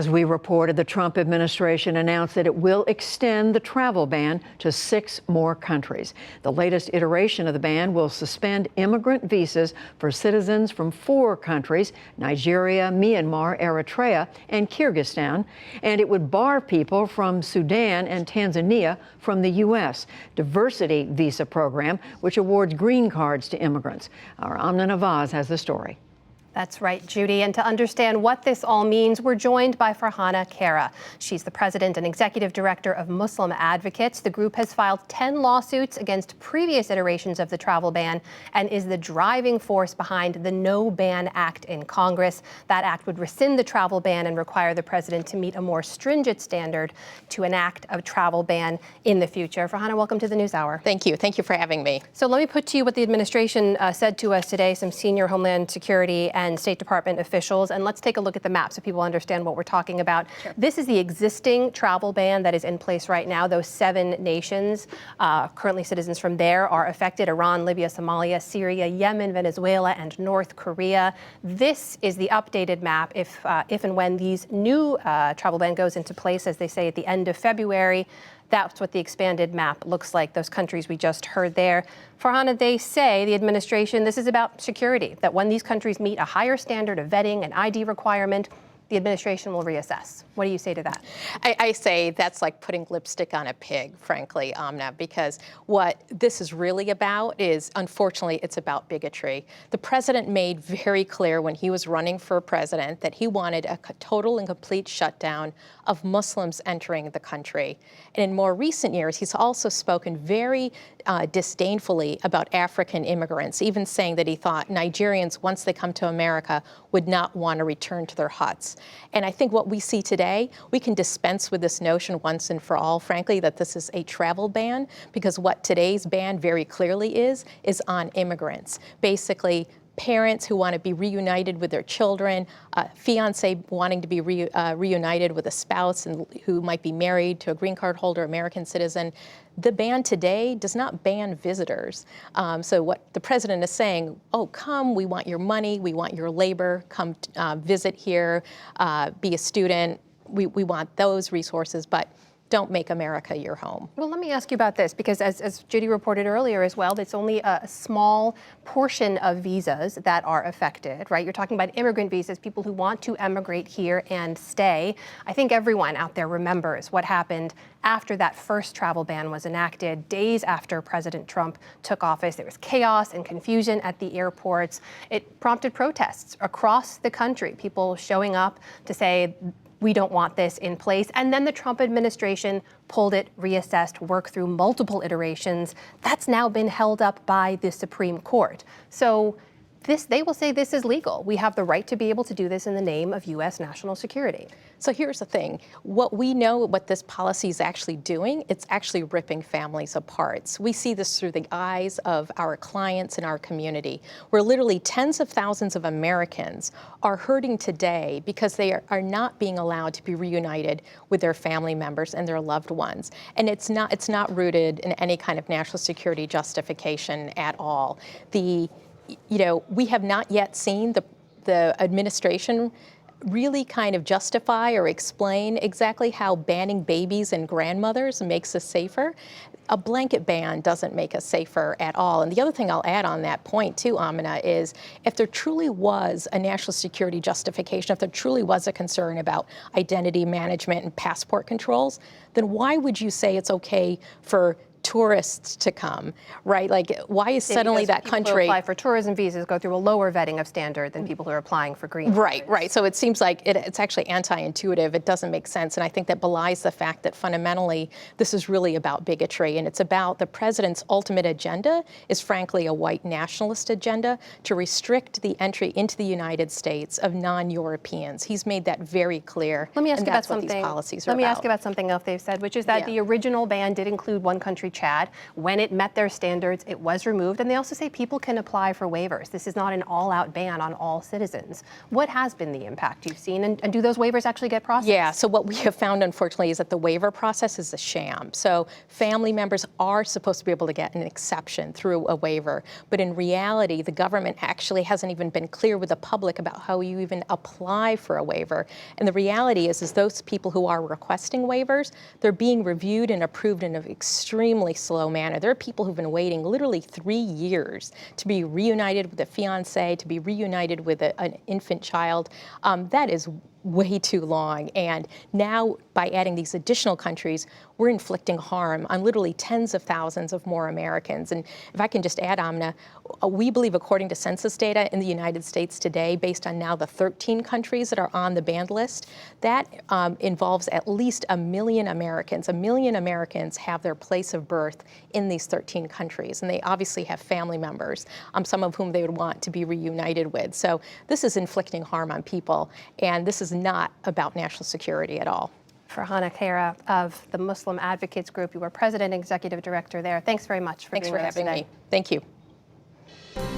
As we reported, the Trump administration announced that it will extend the travel ban to 6 more countries. The latest iteration of the ban will suspend immigrant visas for citizens from 4 countries, Nigeria, Myanmar, Eritrea, and Kyrgyzstan, and it would bar people from Sudan and Tanzania from the U.S. Diversity Visa Program, which awards green cards to immigrants. Our Amna Nawaz has the story. That's right, Judy. And to understand what this all means, we're joined by Farhana Kara. She's the president and executive director of Muslim Advocates. The group has filed 10 lawsuits against previous iterations of the travel ban and is the driving force behind the No Ban Act in Congress. That act would rescind the travel ban and require the president to meet a more stringent standard to enact a travel ban in the future. Farhana, welcome to the NewsHour. Thank you. Thank you for having me. So let me put to you what the administration said to us today, some senior Homeland Security and State Department officials, and let's take a look at the map so people understand what we're talking about. Sure. This is the existing travel ban that is in place right now. Those 7 nations, currently citizens from there, are affected: Iran, Libya, Somalia, Syria, Yemen, Venezuela, and North Korea. This is the updated map if and when these new travel ban goes into place, as they say, at the end of February. That's what the expanded map looks like, those countries we just heard there. Farhana, they say, the administration, this is about security, that when these countries meet a higher standard of vetting and ID requirement, the administration will reassess. What do you say to that? I say that's like putting lipstick on a pig, frankly, Amna, because what this is really about is, unfortunately, it's about bigotry. The president made very clear when he was running for president that he wanted a total and complete shutdown of Muslims entering the country. And in more recent years, he's also spoken very disdainfully about African immigrants, even saying that he thought Nigerians, once they come to America, would not want to return to their huts. And I think what we see today, we can dispense with this notion once and for all, frankly, that this is a travel ban, because what today's ban very clearly is on immigrants. Basically, parents who want to be reunited with their children, fiance wanting to be reunited with a spouse and who might be married to a green card holder, American citizen. The ban today does not ban visitors. So what the president is saying, oh, come, we want your money, we want your labor, come visit here, be a student. We want those resources, but don't make America your home. Well, let me ask you about this, because as Judy reported earlier as well, it's only a small portion of visas that are affected, right? You're talking about immigrant visas, people who want to emigrate here and stay. I think everyone out there remembers what happened after that first travel ban was enacted, days after President Trump took office. There was chaos and confusion at the airports. It prompted protests across the country, people showing up to say, we don't want this in place. And then the Trump administration pulled it, reassessed, worked through multiple iterations. That's now been held up by the Supreme Court. So they will say this is legal. We have the right to be able to do this in the name of U.S. national security. So here's the thing. What we know, what this policy is actually doing, it's actually ripping families apart. We see this through the eyes of our clients in our community, where literally tens of thousands of Americans are hurting today because they are not being allowed to be reunited with their family members and their loved ones. And it's not rooted in any kind of national security justification at all. We have not yet seen the administration really kind of justify or explain exactly how banning babies and grandmothers makes us safer. A blanket ban doesn't make us safer at all. And the other thing I'll add on that point too, Amina, is if there truly was a national security justification, if there truly was a concern about identity management and passport controls, then why would you say it's okay for tourists to come, right? Like, why is suddenly that country— people who apply for tourism visas go through a lower vetting of standard than people who are applying for green cards. Right. So it seems like it's actually anti-intuitive. It doesn't make sense. And I think that belies the fact that fundamentally this is really about bigotry. And it's about the president's ultimate agenda is frankly a white nationalist agenda to restrict the entry into the United States of non-Europeans. He's made that very clear. Let me ask you about something. something. These policies are Let me ask you about something else they've said, which is that the original ban did include one country, Chad. When it met their standards, it was removed. And they also say people can apply for waivers. This is not an all-out ban on all citizens. What has been the impact you've seen, and do those waivers actually get processed? Yeah, so what we have found, unfortunately, is that the waiver process is a sham. So family members are supposed to be able to get an exception through a waiver, but in reality, the government actually hasn't even been clear with the public about how you even apply for a waiver. And the reality is those people who are requesting waivers, they're being reviewed and approved in an extremely slow manner. There are people who've been waiting literally 3 years to be reunited with a fiance, to be reunited with an infant child. That is way too long. And now, by adding these additional countries, we're inflicting harm on literally tens of thousands of more Americans. And if I can just add, Amna, we believe, according to census data in the United States today, based on now the 13 countries that are on the banned list, that involves at least 1 million Americans. 1 million Americans have their place of birth in these 13 countries. And they obviously have family members, some of whom they would want to be reunited with. So this is inflicting harm on people. And this is not about national security at all. Farhana Khaira of the Muslim Advocates Group, you were president and executive director there. Thanks very much for being with us today. Thanks for having me. Thank you.